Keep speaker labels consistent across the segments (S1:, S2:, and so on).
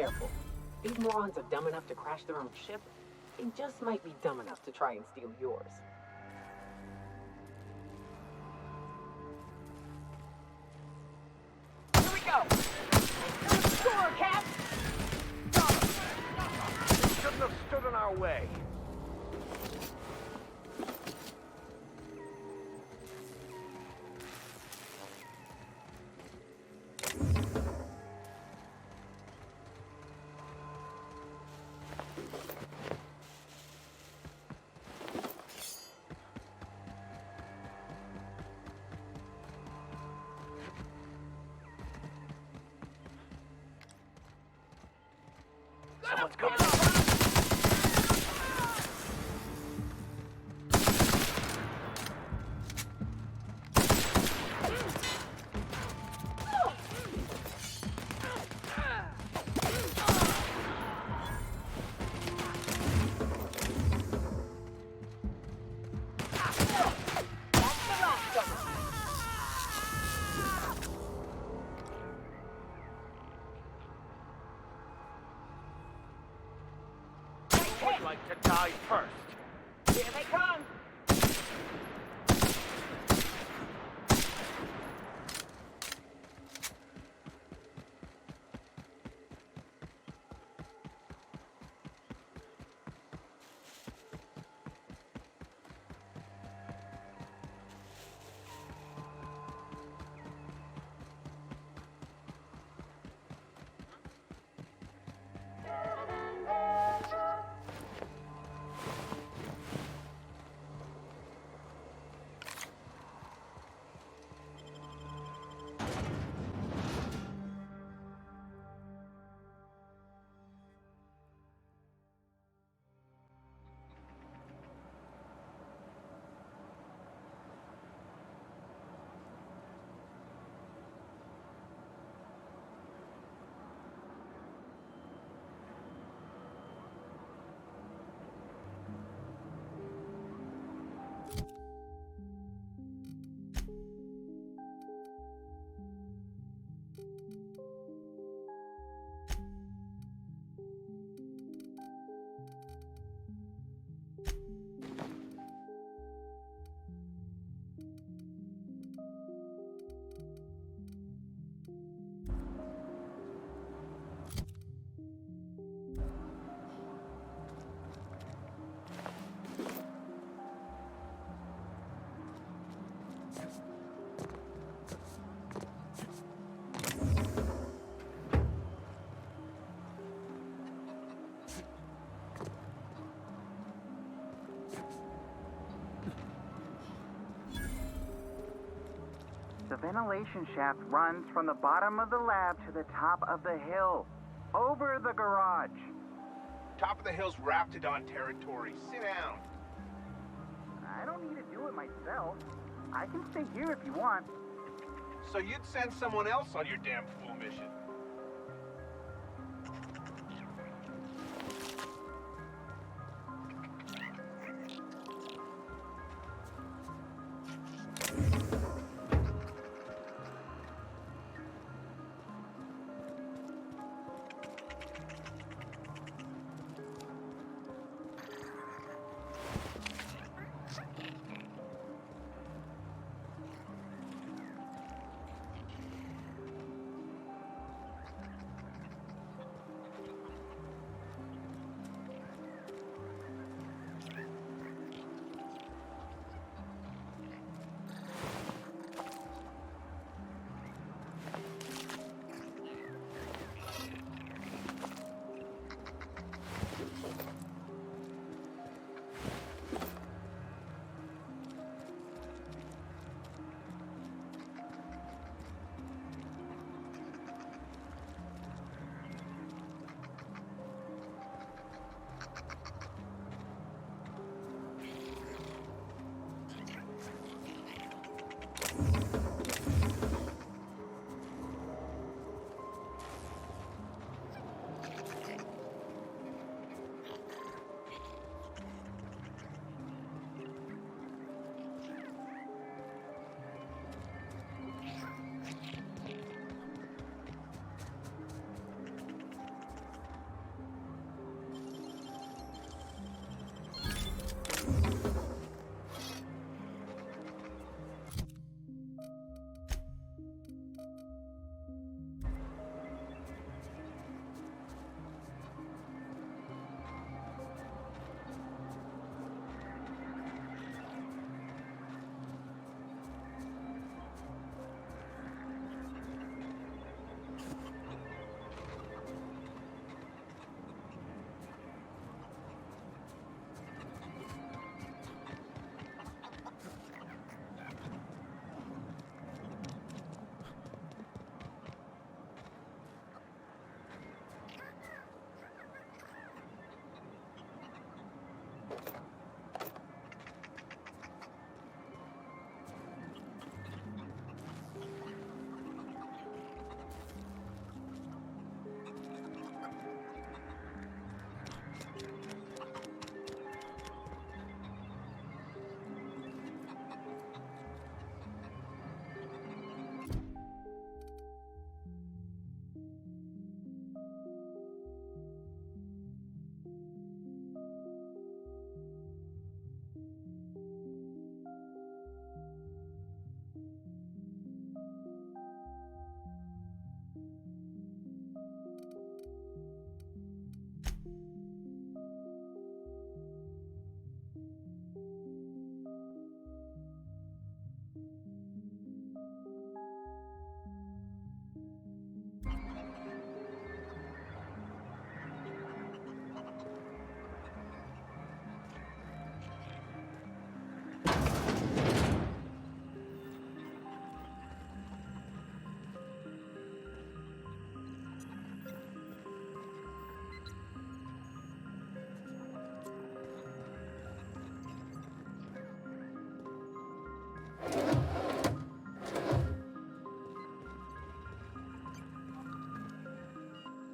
S1: careful. These morons are dumb enough to crash their own ship. They just might be dumb enough to try and steal yours. Here we go! Score, Cap!
S2: Shouldn't have stood in our way. Someone's coming. Would like to die first.
S1: Here they come!
S3: The ventilation shaft runs from the bottom of the lab to the top of the hill, over the garage.
S2: Top of the hill's Raptidon territory. Sit down.
S3: I don't need to do it myself. I can stay here if you want.
S2: So you'd send someone else on your damn fool mission.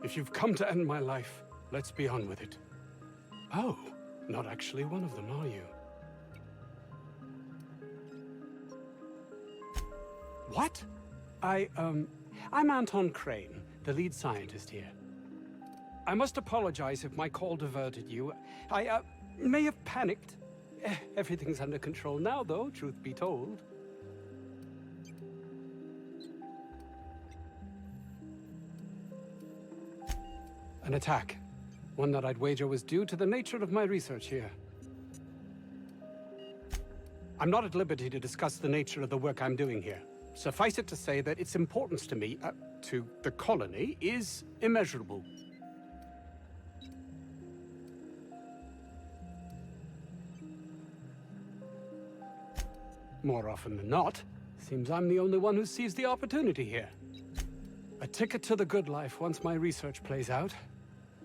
S4: If you've come to end my life, let's be on with it. Oh, not actually one of them, are you? What? I'm Anton Crane, the lead scientist here. I must apologize if my call diverted you. I may have panicked. Everything's under control now, though, truth be told. An attack. One that I'd wager was due to the nature of my research here. I'm not at liberty to discuss the nature of the work I'm doing here. Suffice it to say that its importance to me, to the colony, is immeasurable. More often than not, seems I'm the only one who sees the opportunity here. A ticket to the good life once my research plays out.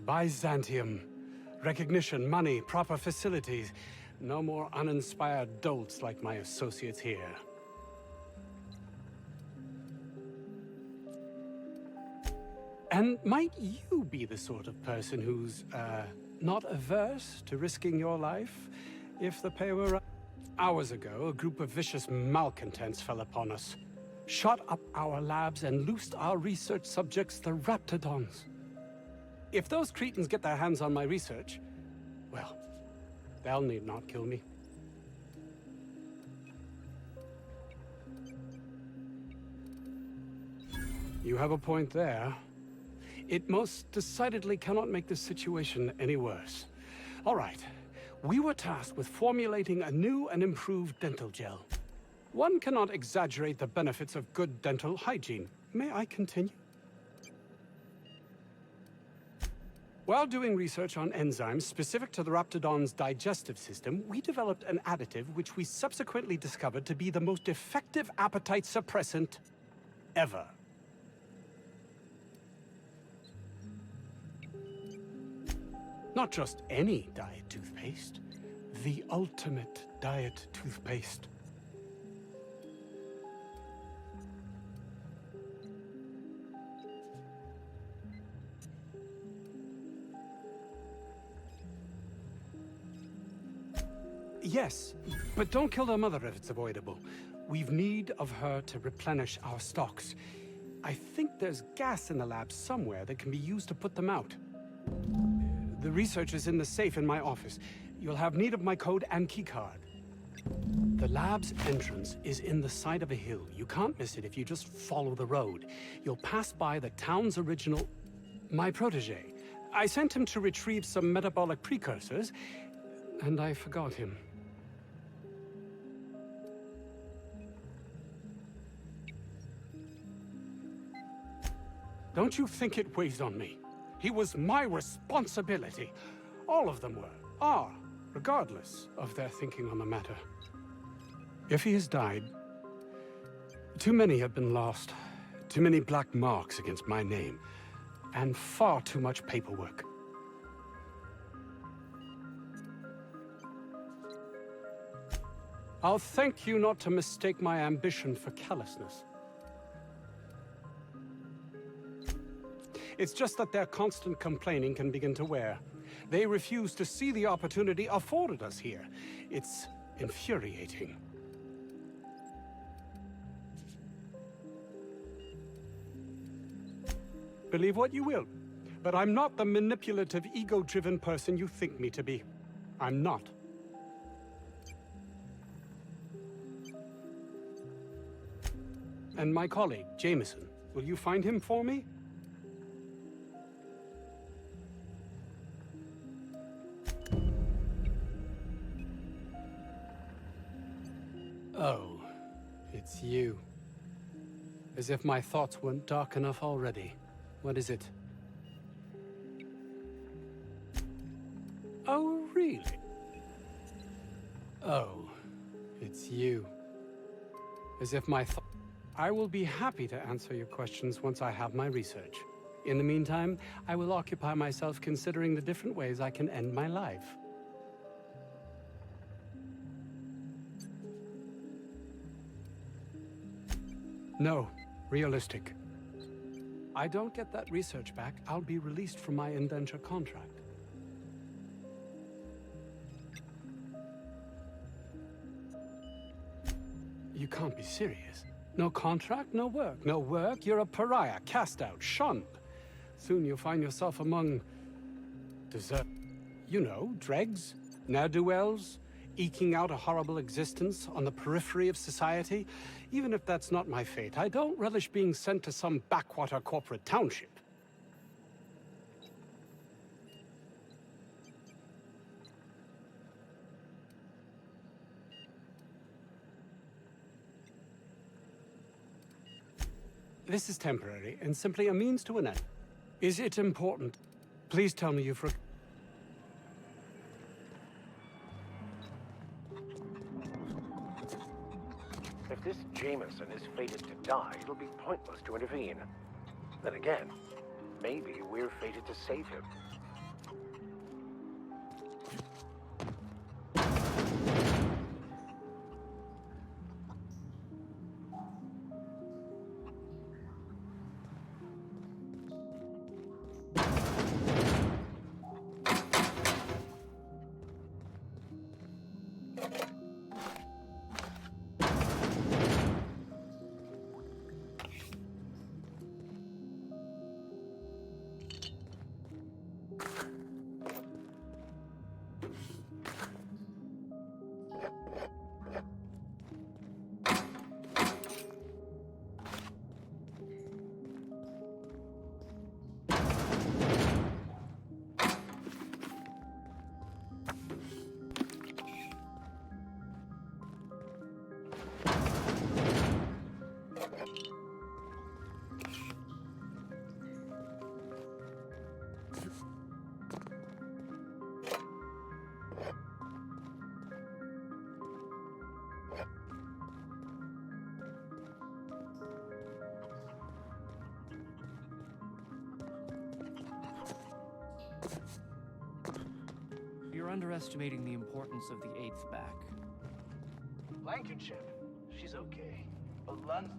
S4: Byzantium. Recognition, money, proper facilities. No more uninspired dolts like my associates here. And might you be the sort of person who's, not averse to risking your life if the pay were right? Hours ago, a group of vicious malcontents fell upon us, shot up our labs and loosed our research subjects, the Raptidons. If those cretins get their hands on my research, well, they'll need not kill me. You have a point there. It most decidedly cannot make the situation any worse. All right. We were tasked with formulating a new and improved dental gel. One cannot exaggerate the benefits of good dental hygiene. May I continue? While doing research on enzymes specific to the Raptidon's digestive system, we developed an additive which we subsequently discovered to be the most effective appetite suppressant ever. Not just any diet toothpaste, the ultimate diet toothpaste. Yes, but don't kill their mother if it's avoidable. We've need of her to replenish our stocks. I think there's gas in the lab somewhere that can be used to put them out. The research is in the safe in my office. You'll have need of my code and keycard. The lab's entrance is in the side of a hill. You can't miss it if you just follow the road. You'll pass by the town's original... my protege. I sent him to retrieve some metabolic precursors, and I forgot him. Don't you think it weighs on me? He was my responsibility. All of them are, regardless of their thinking on the matter. If he has died, too many have been lost. Too many black marks against my name. And far too much paperwork. I'll thank you not to mistake my ambition for callousness. It's just that their constant complaining can begin to wear. They refuse to see the opportunity afforded us here. It's infuriating. Believe what you will, but I'm not the manipulative, ego-driven person you think me to be. I'm not. And my colleague, Jameson, will you find him for me? Oh, it's you. As if my thoughts weren't dark enough already. What is it? Oh, really? Oh, it's you. As if my thoughts... I will be happy to answer your questions once I have my research. In the meantime, I will occupy myself considering the different ways I can end my life. No, realistic. I don't get that research back, I'll be released from my indenture contract. You can't be serious. No contract, no work. No work, you're a pariah, cast out, shunned. Soon you'll find yourself among... You know, dregs, ne'er-do-wells, eking out a horrible existence on the periphery of society. Even if that's not my fate, I don't relish being sent to some backwater corporate township. This is temporary and simply a means to an end. Is it important? Please tell me you've...
S5: If this Jameson is fated to die, it'll be pointless to intervene. Then again, maybe we're fated to save him.
S6: You're underestimating the importance of the 8th back.
S2: Blankenship, she's okay. But London...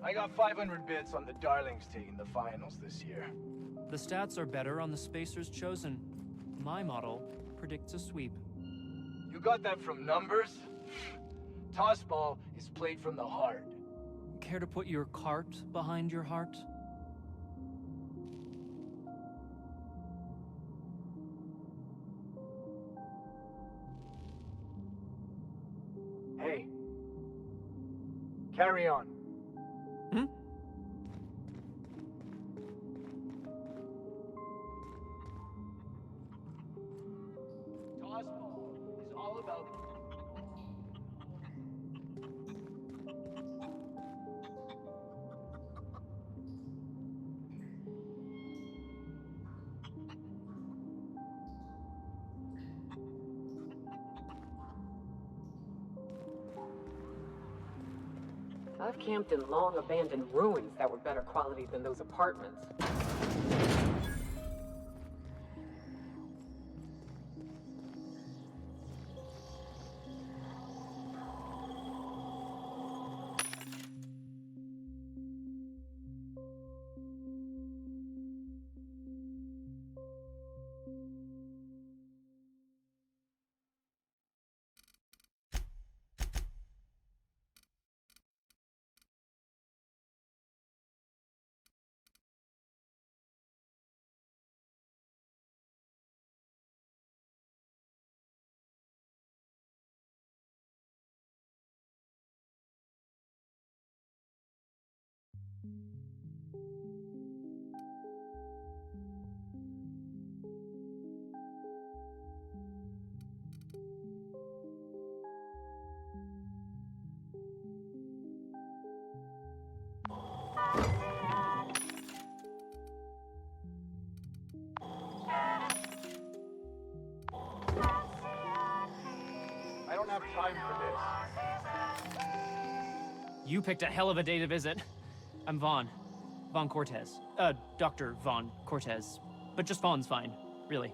S7: I got 500 bits on the Darlings taking the finals this year.
S6: The stats are better on the spacers chosen. My model predicts a sweep.
S7: You got that from numbers? Tossball is played from the heart.
S6: Care to put your cart behind your heart?
S7: Hey. Carry on.
S6: Hmm?
S7: Tossball is all about...
S1: I've camped in long abandoned ruins that were better quality than those apartments.
S7: I don't have time for this.
S6: You picked a hell of a day to visit. I'm Vaughn. Vaughn Cortez. Dr. Vaughn Cortez. But just Vaughn's fine, really.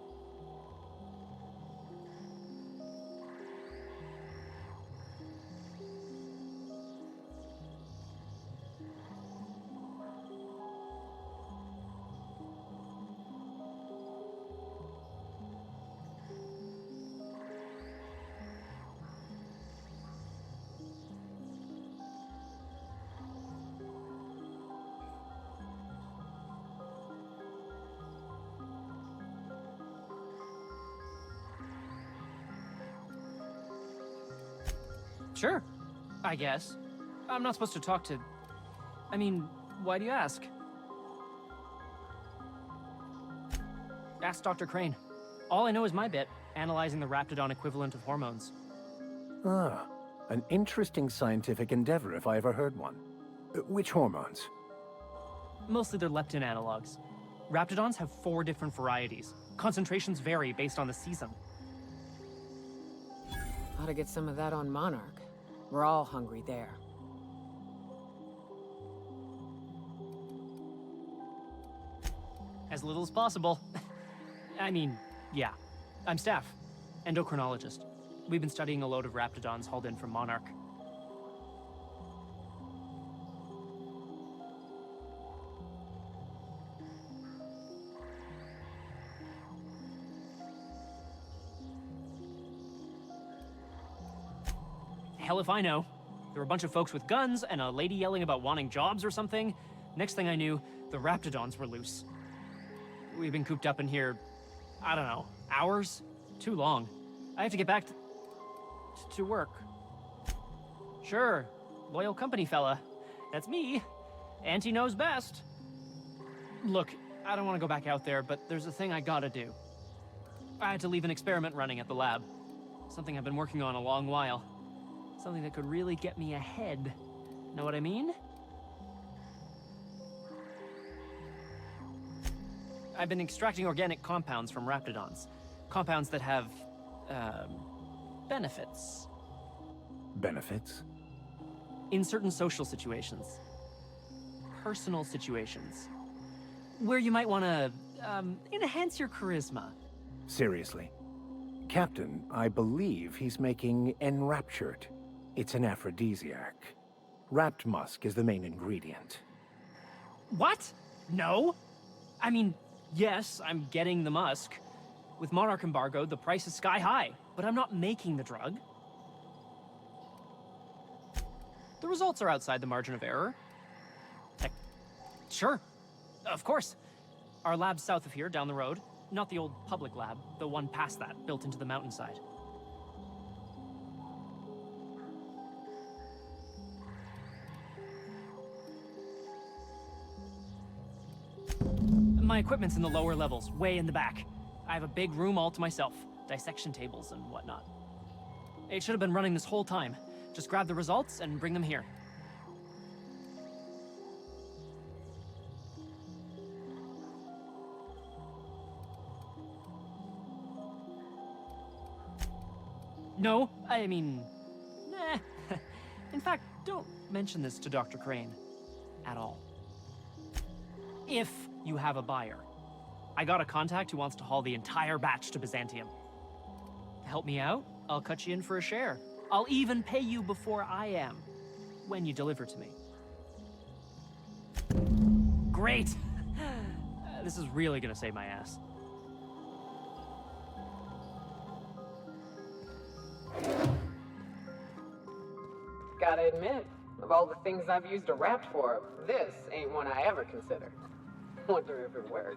S6: Sure, I guess. I'm not supposed to talk to... I mean, why do you ask? Ask Dr. Crane. All I know is my bit, analyzing the Raptidon equivalent of hormones.
S5: Ah, an interesting scientific endeavor if I ever heard one. Which hormones?
S6: Mostly they're leptin analogs. Raptidons have 4 different varieties. Concentrations vary based on the season.
S1: Ought to get some of that on Monarch. We're all hungry there.
S6: As little as possible. I mean, yeah. I'm Staff, endocrinologist. We've been studying a load of Raptidons hauled in from Monarch. Hell if I know. There were a bunch of folks with guns and a lady yelling about wanting jobs or something. Next thing I knew, the Raptidons were loose. We've been cooped up in here, I don't know, hours? Too long. I have to get back to work. Sure, loyal company fella. That's me. Auntie knows best. Look, I don't want to go back out there, but there's a thing I gotta do. I had to leave an experiment running at the lab. Something I've been working on a long while. Something that could really get me ahead. Know what I mean? I've been extracting organic compounds from Raptidons. Compounds that have, benefits.
S5: Benefits?
S6: In certain social situations. Personal situations. Where you might want to, enhance your charisma.
S5: Seriously. Captain, I believe he's making Enraptured. It's an aphrodisiac. Wrapped musk is the main ingredient.
S6: What? No? I mean, yes, I'm getting the musk. With Monarch embargo, the price is sky high, but I'm not making the drug. The results are outside the margin of error. Sure, of course. Our lab's south of here, down the road. Not the old public lab, the one past that, built into the mountainside. My equipment's in the lower levels, way in the back. I have a big room all to myself, dissection tables and whatnot. It should have been running this whole time. Just grab the results and bring them here. No, I mean, nah. In fact, don't mention this to Dr. Crane. At all. If you have a buyer. I got a contact who wants to haul the entire batch to Byzantium. Help me out, I'll cut you in for a share. I'll even pay you before I am, when you deliver to me. Great! This is really gonna save my ass.
S1: Gotta admit, of all the things I've used a Wrapped for, this ain't one I ever considered. Wonder if it works.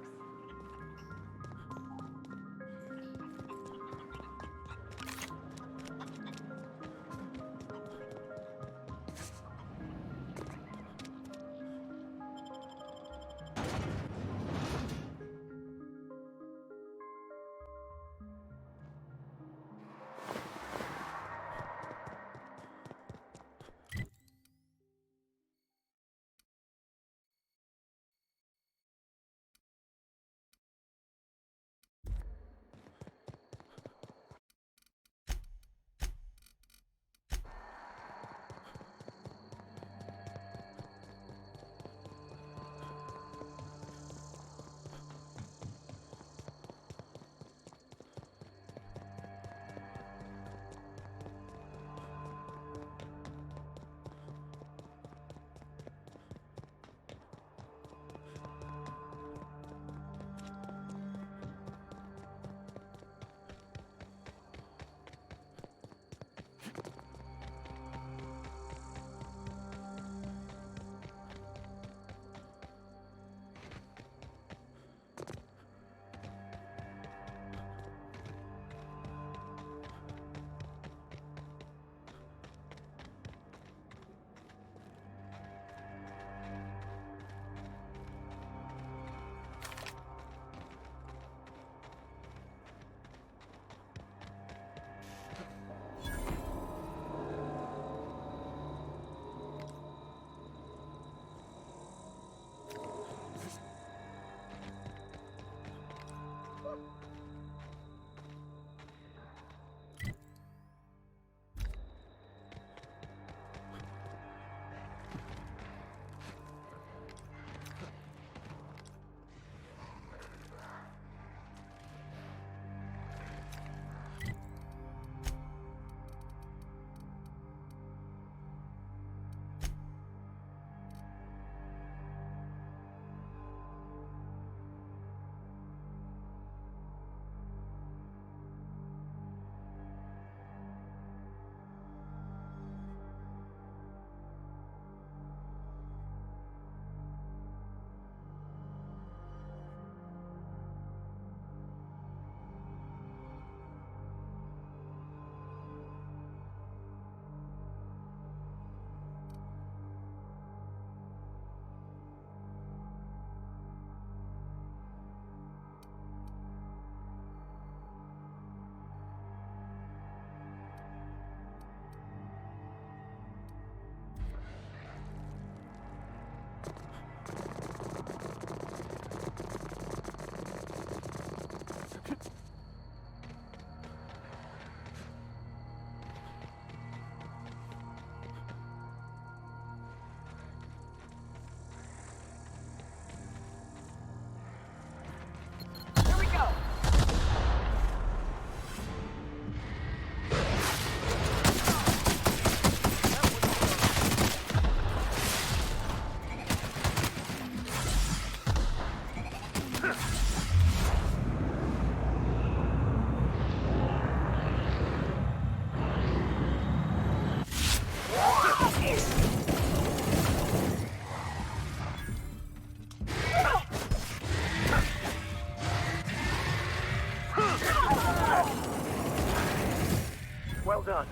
S5: Well done.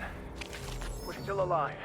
S5: We're still alive.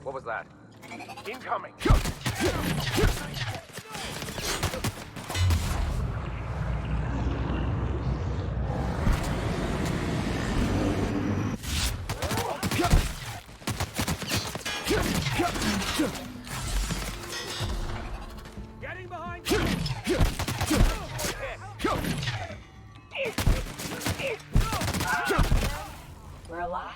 S5: What was that? Incoming!
S4: Getting behind.
S1: We're alive.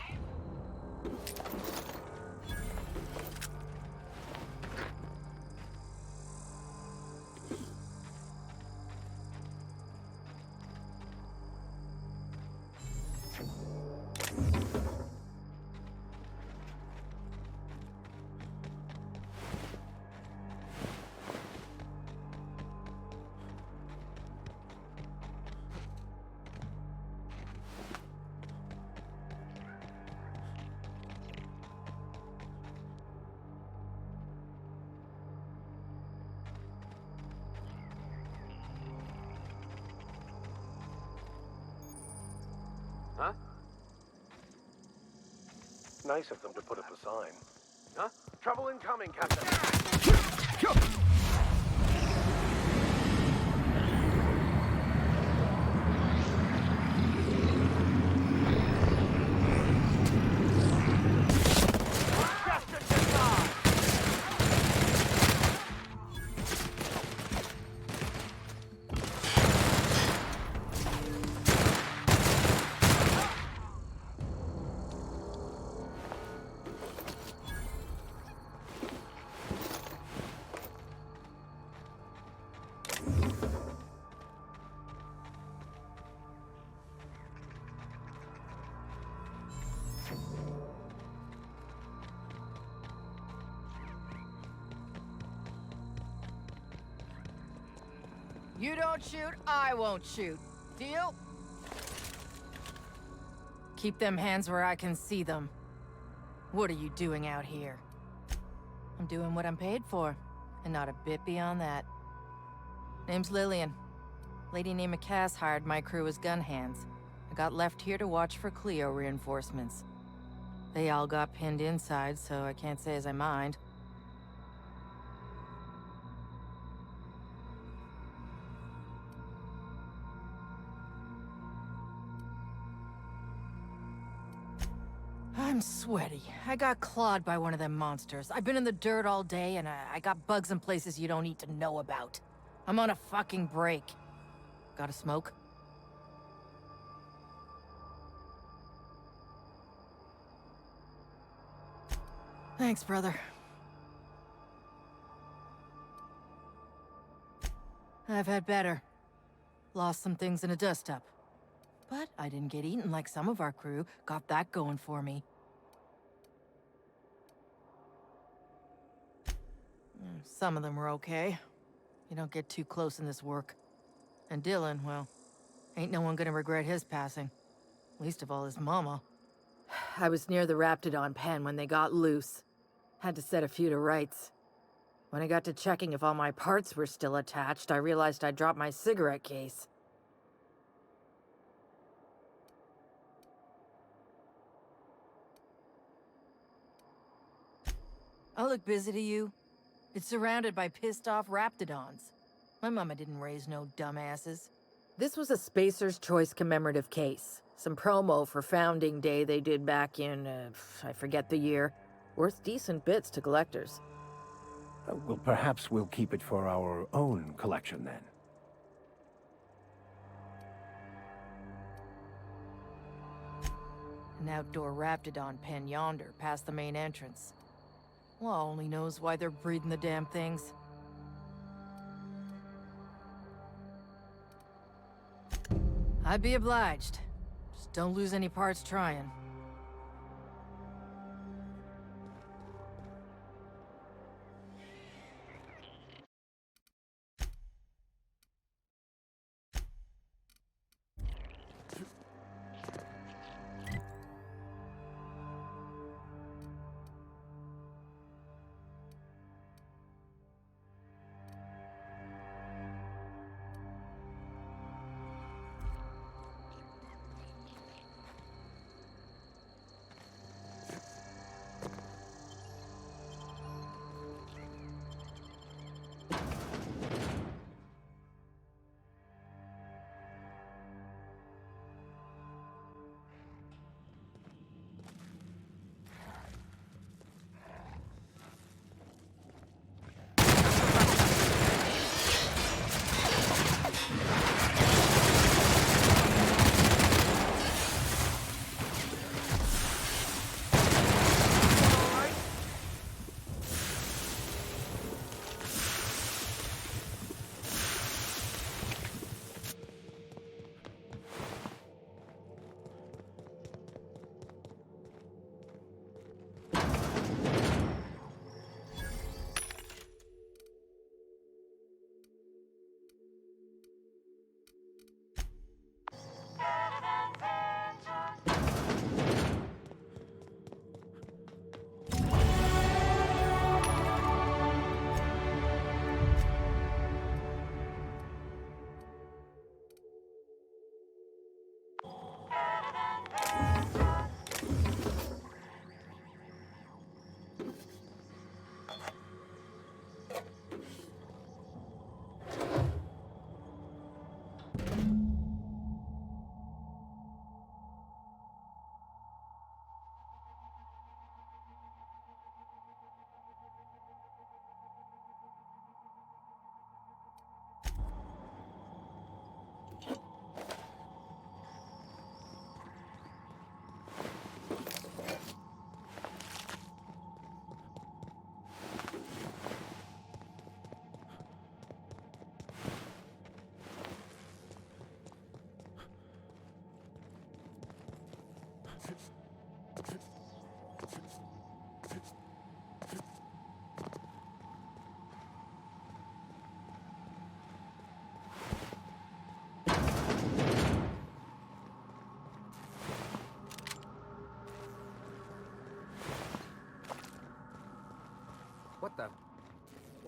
S5: Huh? Nice of them to put up a sign. Huh? Trouble incoming, Captain!
S8: You don't shoot, I won't shoot. Deal? Keep them hands where I can see them. What are you doing out here? I'm doing what I'm paid for, and not a bit beyond that. Name's Lillian. Lady named Cass hired my crew as gun hands. I got left here to watch for Cleo reinforcements. They all got pinned inside, so I can't say as I mind. I'm sweaty. I got clawed by one of them monsters. I've been in the dirt all day, and I got bugs in places you don't need to know about. I'm on a fucking break. Got a smoke? Thanks, brother. I've had better. Lost some things in a dust-up. But I didn't get eaten like some of our crew. Got that going for me. Some of them were okay. You don't get too close in this work. And Dylan, well, ain't no one gonna regret his passing. Least of all his mama. I was near the Raptidon pen when they got loose. Had to set a few to rights. When I got to checking if all my parts were still attached, I realized I'd dropped my cigarette case. I look busy to you. It's surrounded by pissed-off Raptidons. My mama didn't raise no dumbasses. This was a Spacer's Choice commemorative case. Some promo for Founding Day they did back in, I forget the year. Worth decent bits to collectors.
S5: Well, perhaps we'll keep it for our own collection, then.
S8: An outdoor Raptidon pen yonder, past the main entrance. Law only knows why they're breeding the damn things. I'd be obliged. Just don't lose any parts trying.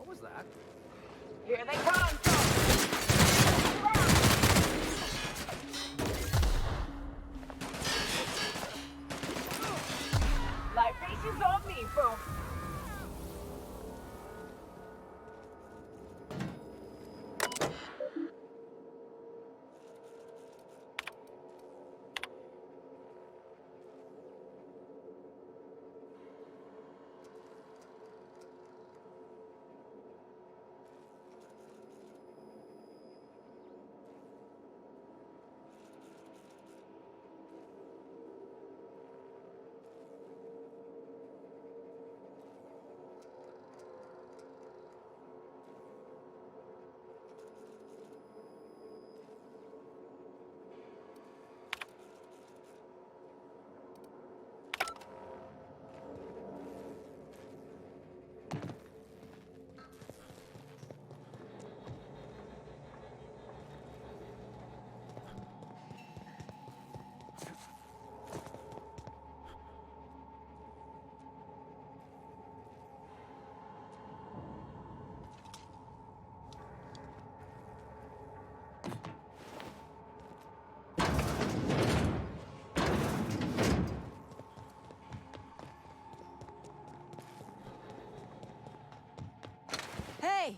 S9: What was that?
S1: Here they come, Libations on me, folks.
S10: Hey!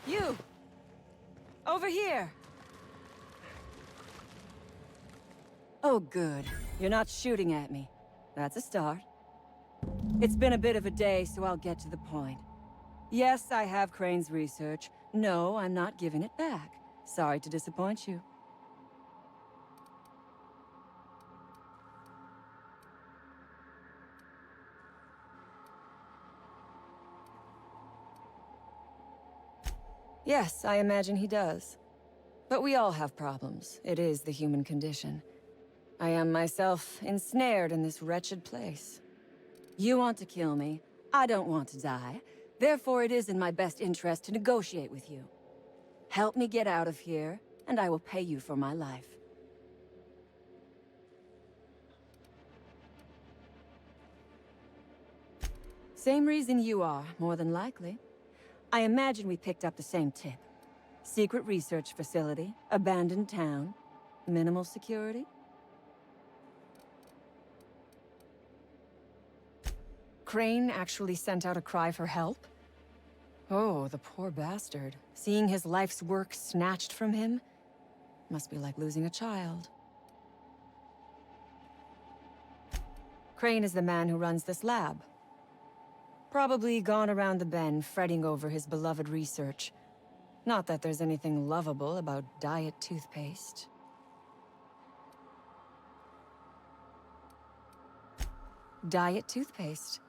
S10: You! Over here! Oh, good. You're not shooting at me. That's a start. It's been a bit of a day, so I'll get to the point. Yes, I have Crane's research. No, I'm not giving it back. Sorry to disappoint you. Yes, I imagine he does. But we all have problems. It is the human condition. I am myself ensnared in this wretched place. You want to kill me. I don't want to die. Therefore, it is in my best interest to negotiate with you. Help me get out of here, and I will pay you for my life. Same reason you are, more than likely. I imagine we picked up the same tip. Secret research facility, abandoned town, minimal security. Crane actually sent out a cry for help? Oh, the poor bastard. Seeing his life's work snatched from him? Must be like losing a child. Crane is the man who runs this lab. Probably gone around the bend, fretting over his beloved research. Not that there's anything lovable about diet toothpaste. Diet toothpaste.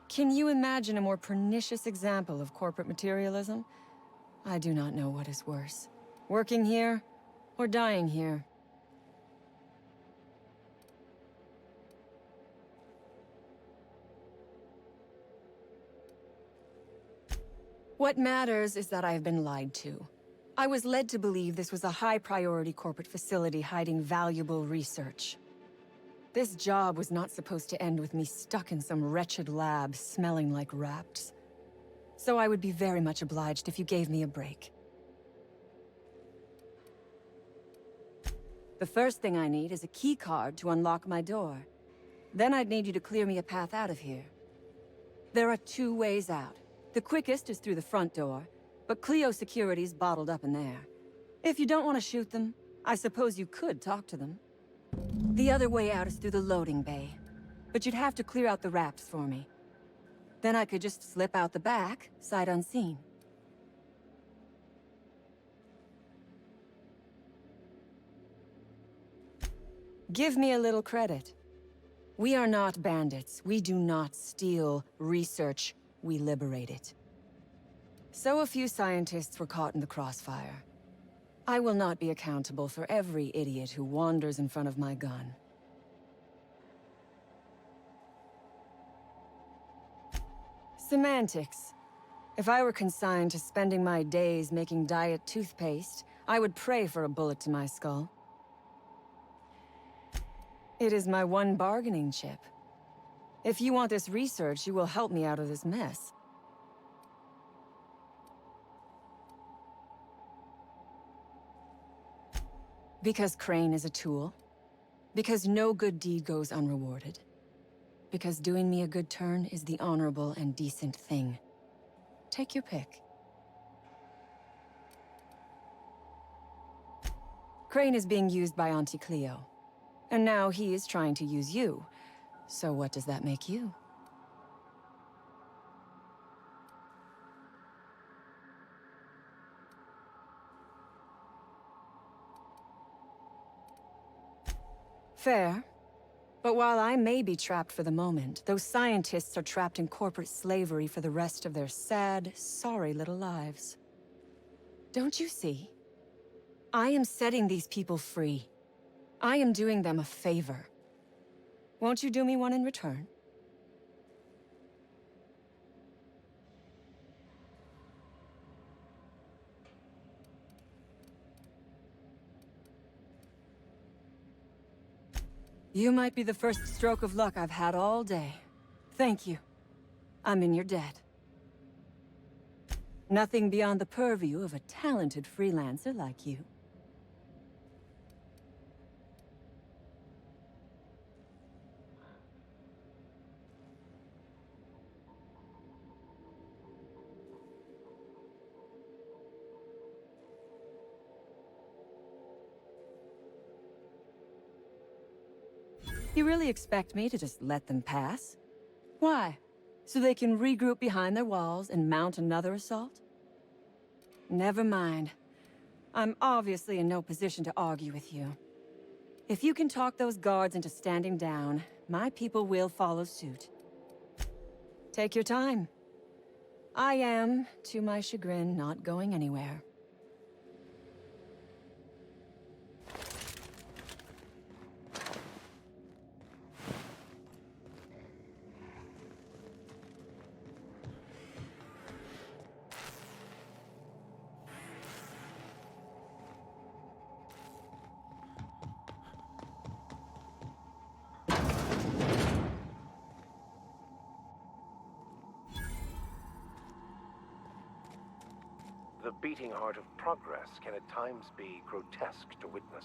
S10: Can you imagine a more pernicious example of corporate materialism? I do not know what is worse. Working here, or dying here. What matters is that I have been lied to. I was led to believe this was a high-priority corporate facility hiding valuable research. This job was not supposed to end with me stuck in some wretched lab smelling like rats. So I would be very much obliged if you gave me a break. The first thing I need is a key card to unlock my door. Then I'd need you to clear me a path out of here. There are 2 ways out. The quickest is through the front door, but Cleo security's bottled up in there. If you don't want to shoot them, I suppose you could talk to them. The other way out is through the loading bay, but you'd have to clear out the rafts for me. Then I could just slip out the back, sight unseen. Give me a little credit. We are not bandits. We do not steal research. We liberate it. So a few scientists were caught in the crossfire. I will not be accountable for every idiot who wanders in front of my gun. Semantics. If I were consigned to spending my days making diet toothpaste, I would pray for a bullet to my skull. It is my one bargaining chip. If you want this research, you will help me out of this mess. Because Crane is a tool. Because no good deed goes unrewarded. Because doing me a good turn is the honorable and decent thing. Take your pick. Crane is being used by Auntie Cleo. And now he is trying to use you. So what does that make you? Fair. But while I may be trapped for the moment, those scientists are trapped in corporate slavery for the rest of their sad, sorry little lives. Don't you see? I am setting these people free. I am doing them a favor. Won't you do me one in return? You might be the first stroke of luck I've had all day. Thank you. I'm in your debt. Nothing beyond the purview of a talented freelancer like you. You really expect me to just let them pass? Why? So they can regroup behind their walls and mount another assault? Never mind. I'm obviously in no position to argue with you. If you can talk those guards into standing down, my people will follow suit. Take your time. I am, to my chagrin, not going anywhere.
S5: The beating heart of progress can at times be grotesque to witness.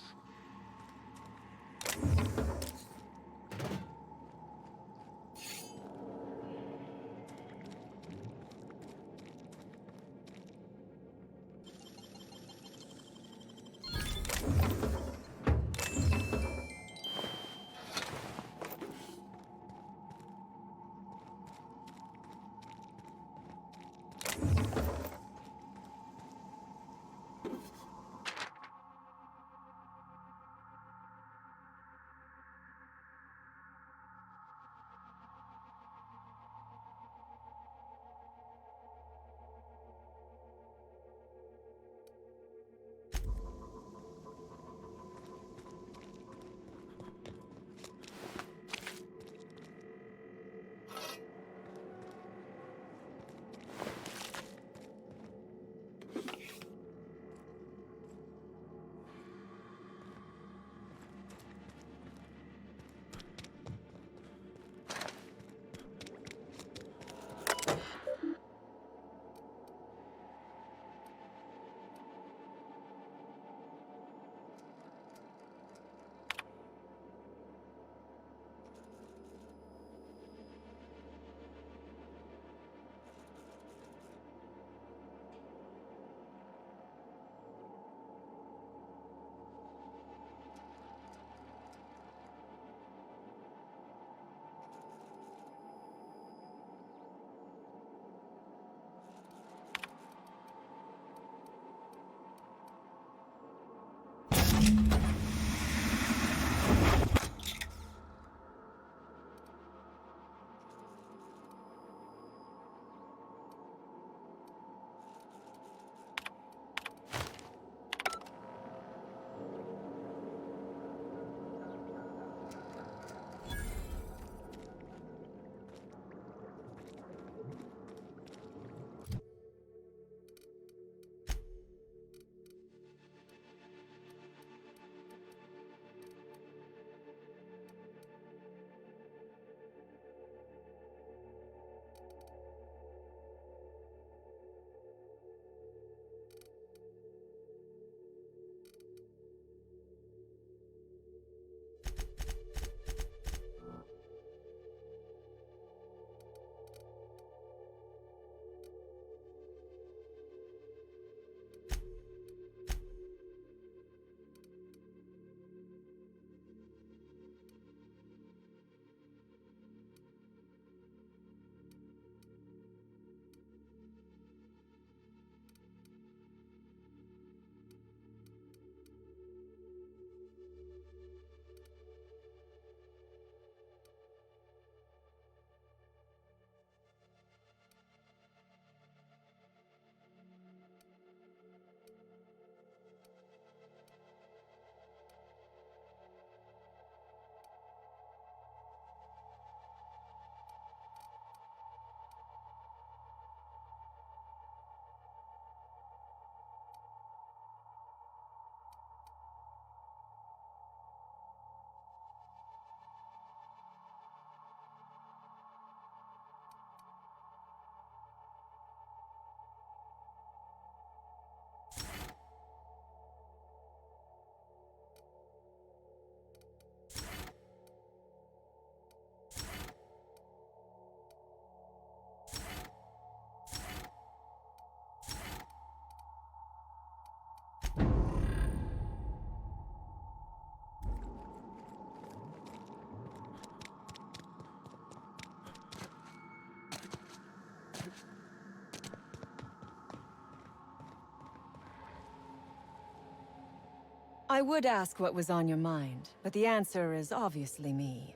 S10: I would ask what was on your mind, but the answer is obviously me.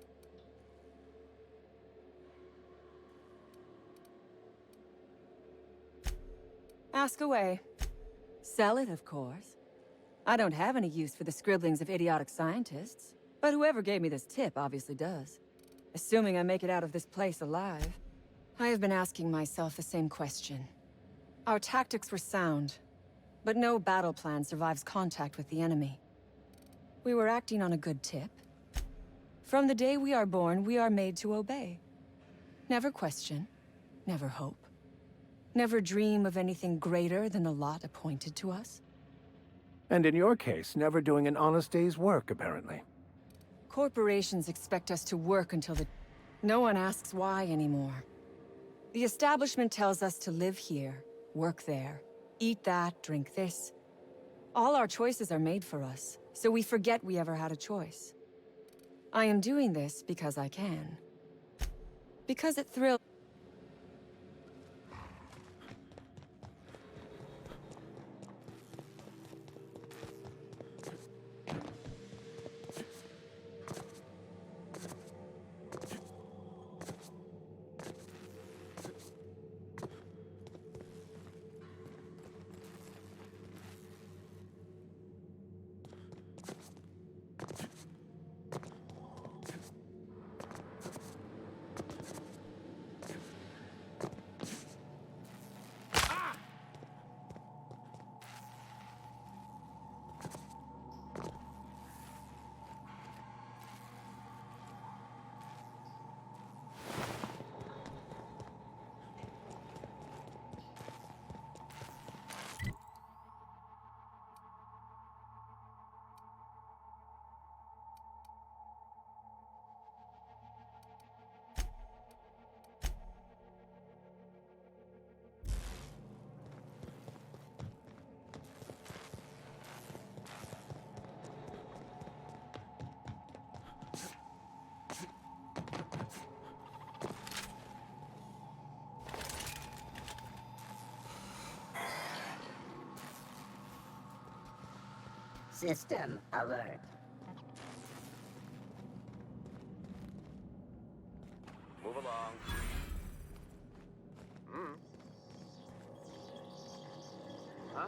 S10: Ask away. Sell it, of course. I don't have any use for the scribblings of idiotic scientists, but whoever gave me this tip obviously does. Assuming I make it out of this place alive. I have been asking myself the same question. Our tactics were sound, but no battle plan survives contact with the enemy. We were acting on a good tip. From the day we are born, we are made to obey. Never question, never hope. Never dream of anything greater than the lot appointed to us.
S5: And in your case, never doing an honest day's work, apparently.
S10: Corporations expect us to work until the... No one asks why anymore. The establishment tells us to live here, work there, eat that, drink this. All our choices are made for us, so we forget we ever had a choice. I am doing this because I can. Because it thrills...
S9: System alert.
S5: Move along. Huh?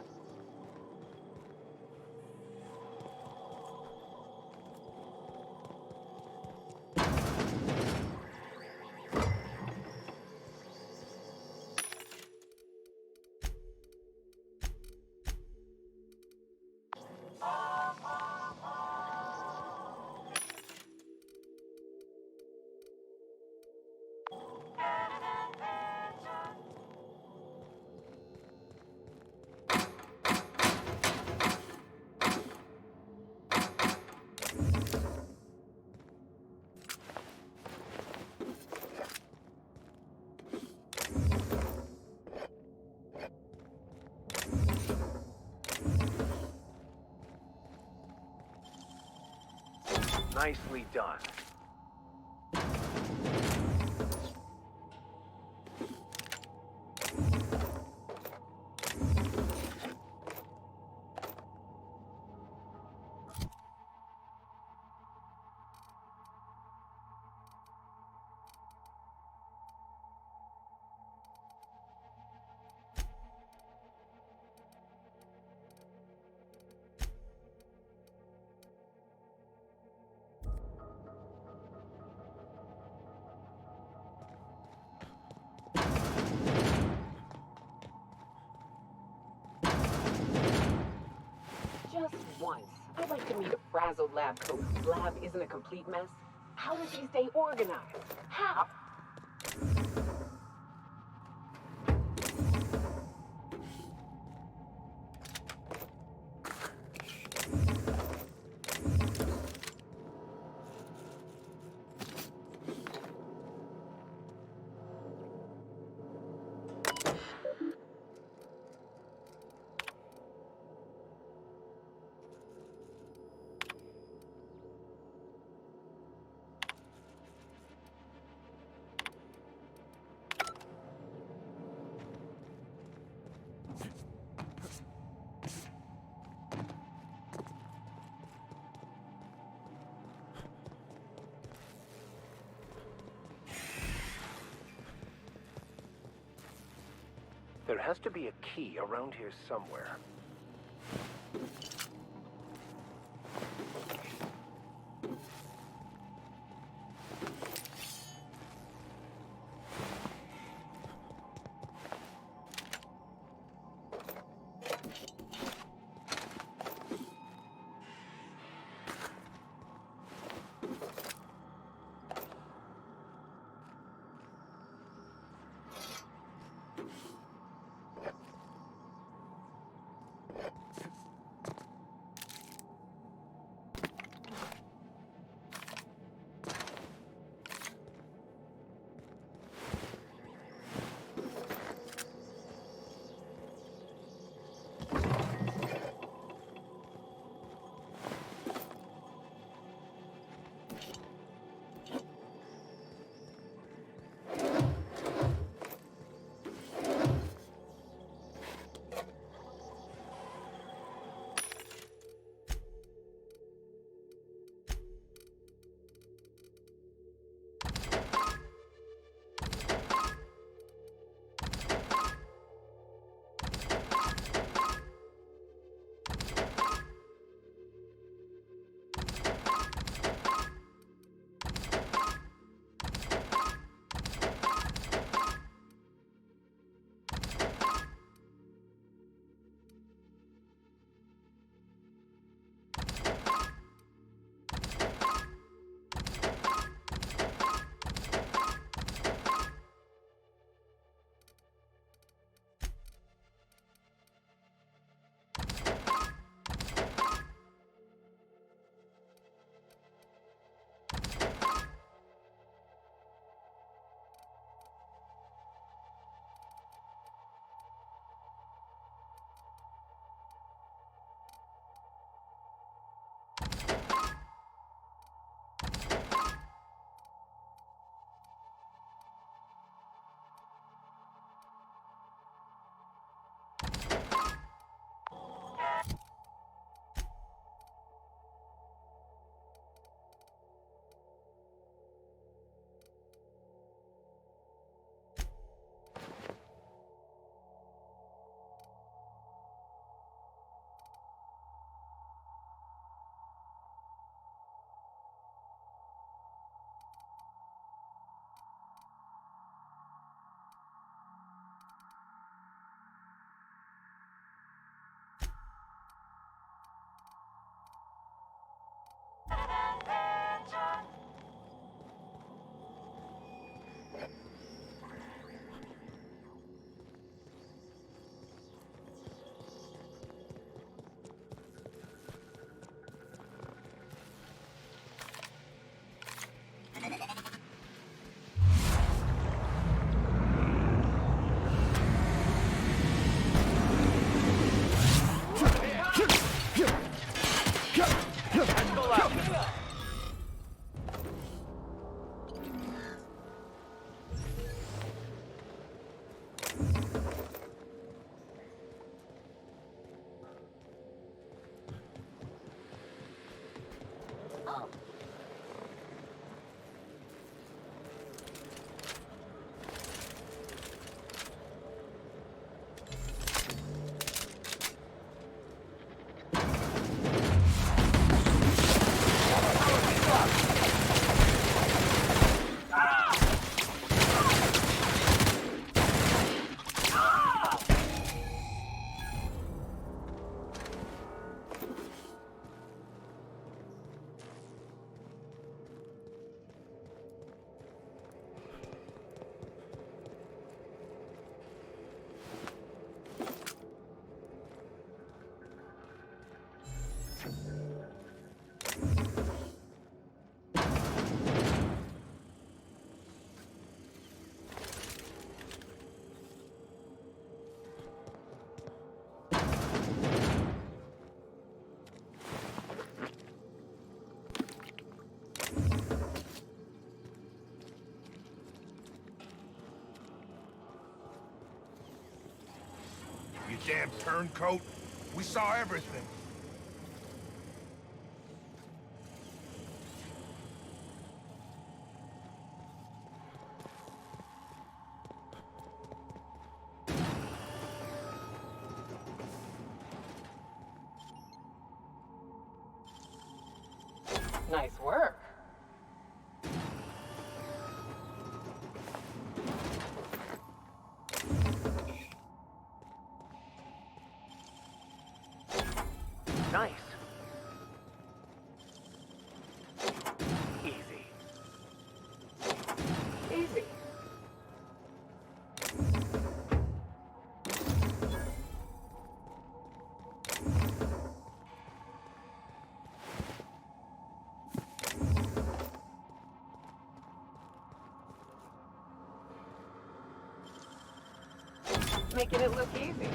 S5: Nicely done.
S1: Just once, I'd like to meet a frazzled lab coat whose lab isn't a complete mess. How does he stay organized? How?
S5: There has to be a key around here somewhere.
S2: damn turncoat. We saw everything.
S1: Nice work.
S5: Nice. Easy.
S1: Easy. Making it look easy.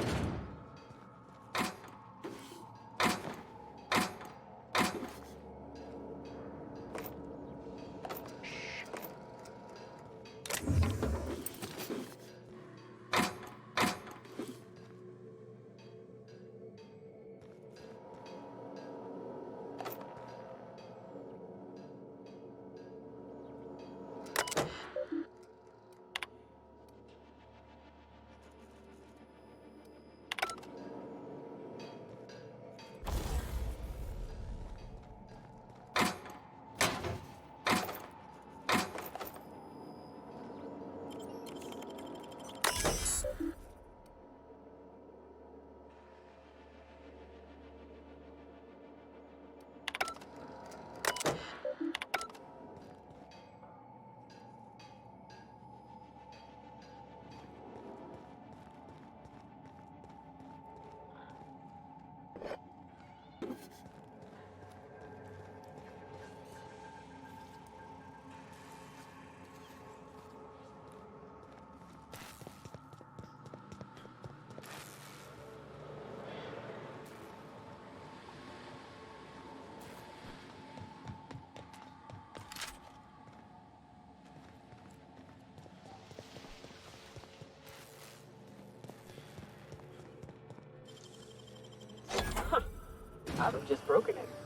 S1: I'd have just broken it.